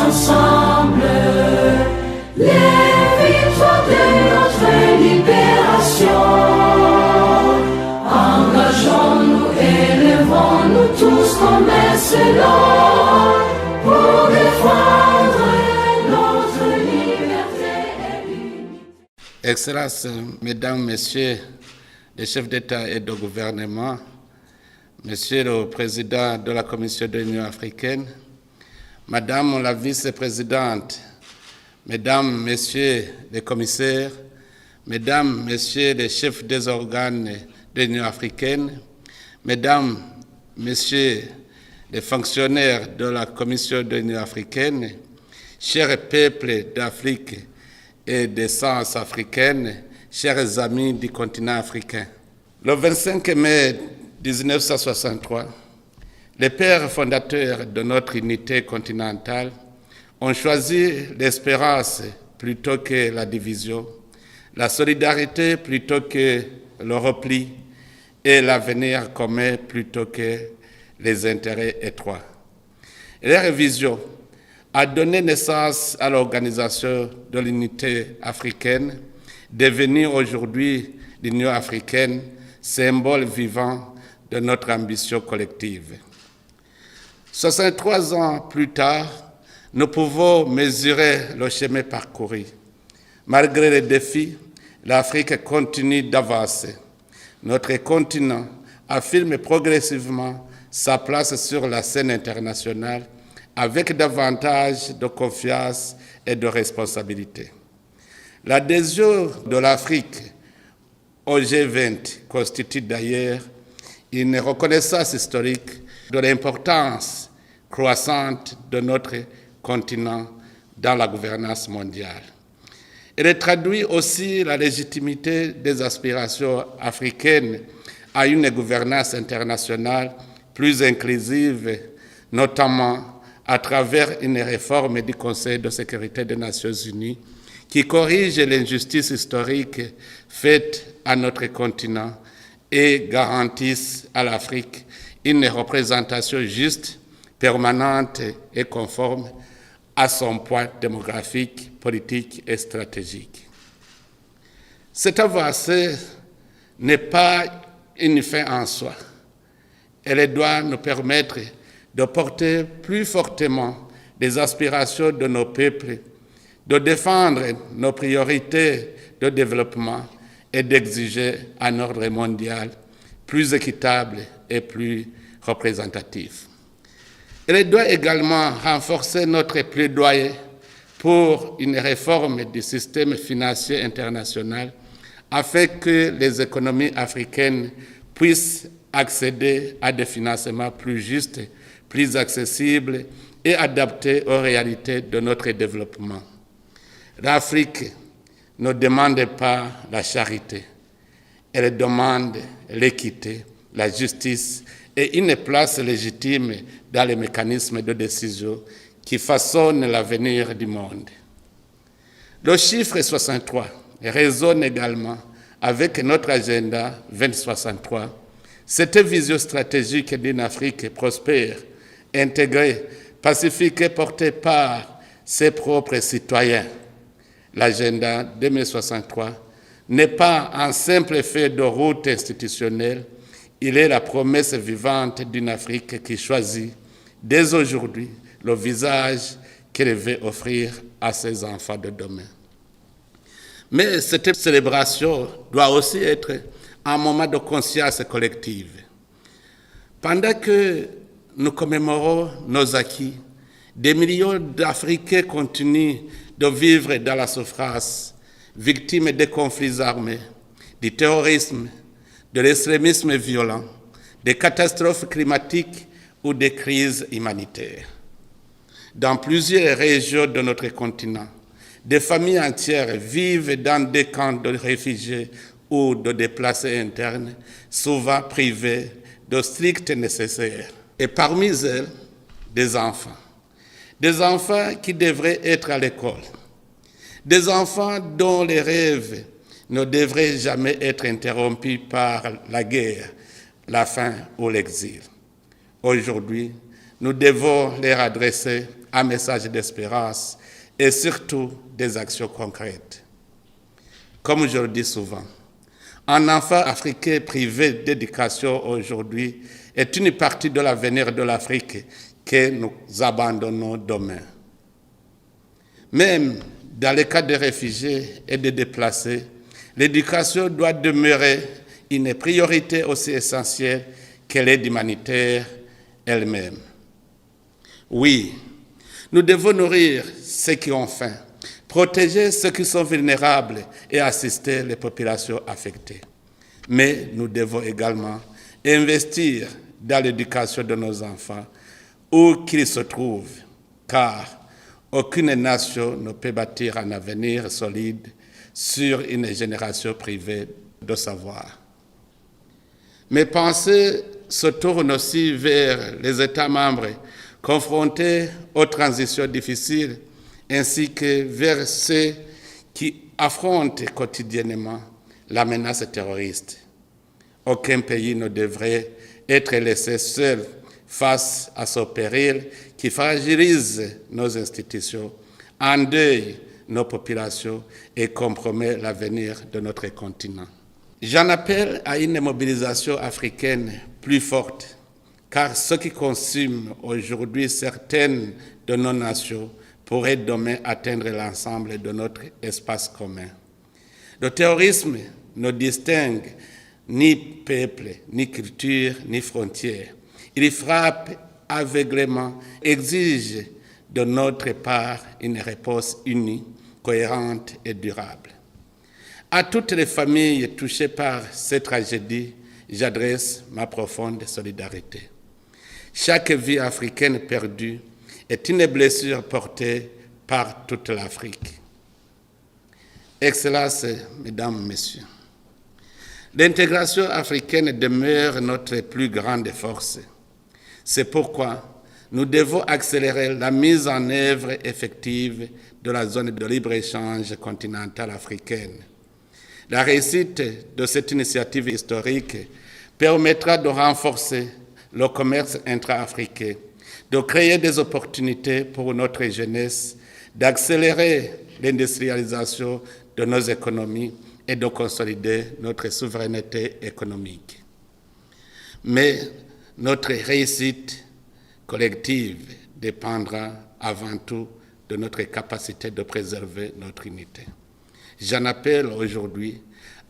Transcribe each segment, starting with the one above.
ensemble les victoires de notre libération. Engageons-nous, élevons-nous tous comme un seul homme pour défendre notre liberté et l'unité. Excellences, Mesdames, Messieurs les chefs d'État et de gouvernement, Monsieur le Président de la Commission de l'Union africaine, Madame la Vice-présidente, Mesdames, Messieurs les commissaires, Mesdames, Messieurs les chefs des organes de l'Union africaine, Mesdames, Messieurs les fonctionnaires de la Commission de l'Union africaine, chers peuples d'Afrique et d'essence africaine, chers amis du continent africain. Le 25 mai 1963, les pères fondateurs de notre unité continentale ont choisi l'espérance plutôt que la division, la solidarité plutôt que le repli et l'avenir commun plutôt que les intérêts étroits. Leur vision a donné naissance à l'organisation de l'unité africaine, devenue aujourd'hui l'Union africaine, symbole vivant de notre ambition collective. 63 ans plus tard, nous pouvons mesurer le chemin parcouru. Malgré les défis, l'Afrique continue d'avancer. Notre continent affirme progressivement sa place sur la scène internationale avec davantage de confiance et de responsabilité. L'adhésion de l'Afrique au G20 constitue d'ailleurs une reconnaissance historique de l'importance croissante de notre continent dans la gouvernance mondiale. Elle traduit aussi la légitimité des aspirations africaines à une gouvernance internationale plus inclusive, notamment à travers une réforme du Conseil de sécurité des Nations Unies qui corrige l'injustice historique faite à notre continent et garantisse à l'Afrique une représentation juste, permanente et conforme à son poids démographique, politique et stratégique. Cette avancée n'est pas une fin en soi. Elle doit nous permettre de porter plus fortement les aspirations de nos peuples, de défendre nos priorités de développement et d'exiger un ordre mondial plus équitable et plus représentatif. Elle doit également renforcer notre plaidoyer pour une réforme du système financier international afin que les économies africaines puissent accéder à des financements plus justes, plus accessibles et adaptés aux réalités de notre développement. L'Afrique ne demande pas la charité, elle demande l'équité, la justice et une place légitime dans les mécanismes de décision qui façonnent l'avenir du monde. Le chiffre 63 résonne également avec notre agenda 2063, cette vision stratégique d'une Afrique prospère, intégrée, pacifique et portée par ses propres citoyens. L'agenda 2063 n'est pas un simple fait de route institutionnelle, il est la promesse vivante d'une Afrique qui choisit dès aujourd'hui le visage qu'elle veut offrir à ses enfants de demain. Mais cette célébration doit aussi être un moment de conscience collective. Pendant que nous commémorons nos acquis, des millions d'Africains continuent de vivre dans la souffrance, victimes des conflits armés, du terrorisme, de l'extrémisme violent, des catastrophes climatiques ou des crises humanitaires. Dans plusieurs régions de notre continent, des familles entières vivent dans des camps de réfugiés ou de déplacés internes, souvent privés de strict nécessaire. Et parmi elles, des enfants. Des enfants qui devraient être à l'école. Des enfants dont les rêves ne devraient jamais être interrompus par la guerre, la faim ou l'exil. Aujourd'hui, nous devons leur adresser un message d'espérance et surtout des actions concrètes. Comme je le dis souvent, un enfant africain privé d'éducation aujourd'hui est une partie de l'avenir de l'Afrique que nous abandonnons demain. Même dans les cas de réfugiés et de déplacés, l'éducation doit demeurer une priorité aussi essentielle que l'aide humanitaire elle-même. Oui, nous devons nourrir ceux qui ont faim, protéger ceux qui sont vulnérables et assister les populations affectées. Mais nous devons également investir dans l'éducation de nos enfants, où qu'ils se trouvent, car aucune nation ne peut bâtir un avenir solide sur une génération privée de savoir. Mes pensées se tournent aussi vers les États membres confrontés aux transitions difficiles, ainsi que vers ceux qui affrontent quotidiennement la menace terroriste. Aucun pays ne devrait être laissé seul face à ce péril qui fragilise nos institutions, endeuille nos populations et compromet l'avenir de notre continent. J'en appelle à une mobilisation africaine plus forte, car ce qui consume aujourd'hui certaines de nos nations pourrait demain atteindre l'ensemble de notre espace commun. Le terrorisme ne distingue ni peuple, ni culture, ni frontières. Il frappe aveuglément, exige de notre part une réponse unie, cohérente et durable. À toutes les familles touchées par cette tragédie, j'adresse ma profonde solidarité. Chaque vie africaine perdue est une blessure portée par toute l'Afrique. Excellences, Mesdames, Messieurs, l'intégration africaine demeure notre plus grande force. C'est pourquoi nous devons accélérer la mise en œuvre effective de la zone de libre-échange continentale africaine. La réussite de cette initiative historique permettra de renforcer le commerce intra-africain, de créer des opportunités pour notre jeunesse, d'accélérer l'industrialisation de nos économies et de consolider notre souveraineté économique. Mais notre réussite collective dépendra avant tout de notre capacité de préserver notre unité. J'en appelle aujourd'hui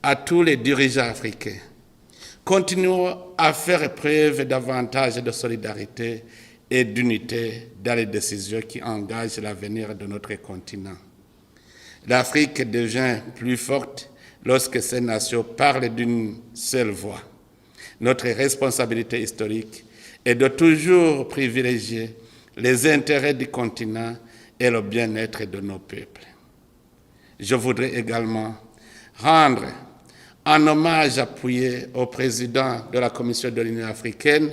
à tous les dirigeants africains. Continuons à faire preuve davantage de solidarité et d'unité dans les décisions qui engagent l'avenir de notre continent. L'Afrique devient plus forte lorsque ces nations parlent d'une seule voix. Notre responsabilité historique est de toujours privilégier les intérêts du continent et le bien-être de nos peuples. Je voudrais également rendre un hommage appuyé au président de la Commission de l'Union africaine,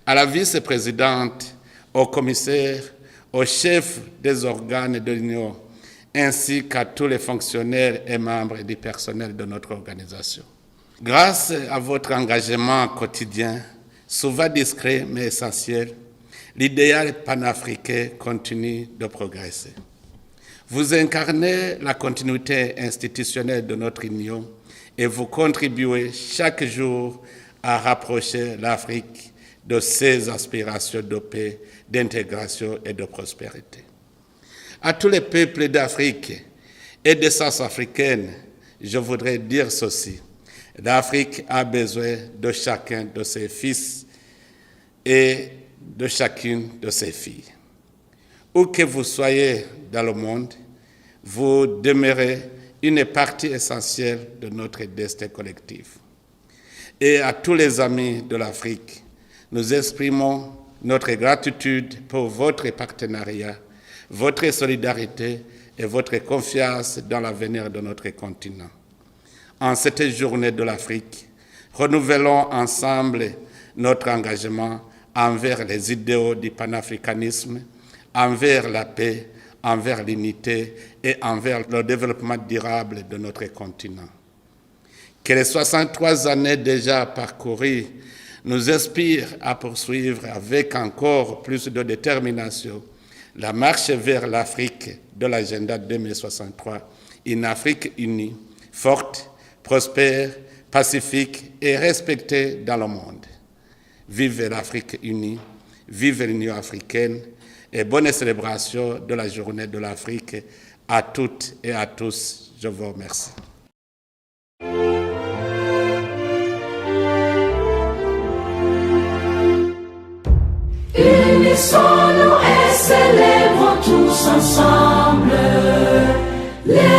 à la vice-présidente, au commissaire, aux chefs des organes de l'Union, ainsi qu'à tous les fonctionnaires et membres du personnel de notre organisation. Grâce à votre engagement quotidien, souvent discret mais essentiel, l'idéal panafricain continue de progresser. Vous incarnez la continuité institutionnelle de notre Union et vous contribuez chaque jour à rapprocher l'Afrique de ses aspirations de paix, d'intégration et de prospérité. À tous les peuples d'Afrique et de Centrafricaine, je voudrais dire ceci. L'Afrique a besoin de chacun de ses fils et de chacune de ses filles. Où que vous soyez dans le monde, vous demeurez une partie essentielle de notre destin collectif. Et à tous les amis de l'Afrique, nous exprimons notre gratitude pour votre partenariat, votre solidarité et votre confiance dans l'avenir de notre continent. En cette journée de l'Afrique, renouvelons ensemble notre engagement envers les idéaux du panafricanisme, envers la paix, envers l'unité et envers le développement durable de notre continent. Que les 63 années déjà parcourues nous inspirent à poursuivre avec encore plus de détermination La marche vers l'Afrique de l'agenda 2063, une Afrique unie, forte, prospère, pacifique et respectée dans le monde. Vive l'Afrique unie, vive l'Union africaine et bonne célébration de la journée de l'Afrique à toutes et à tous. Je vous remercie. Unissons-nous et célébrons tous ensemble les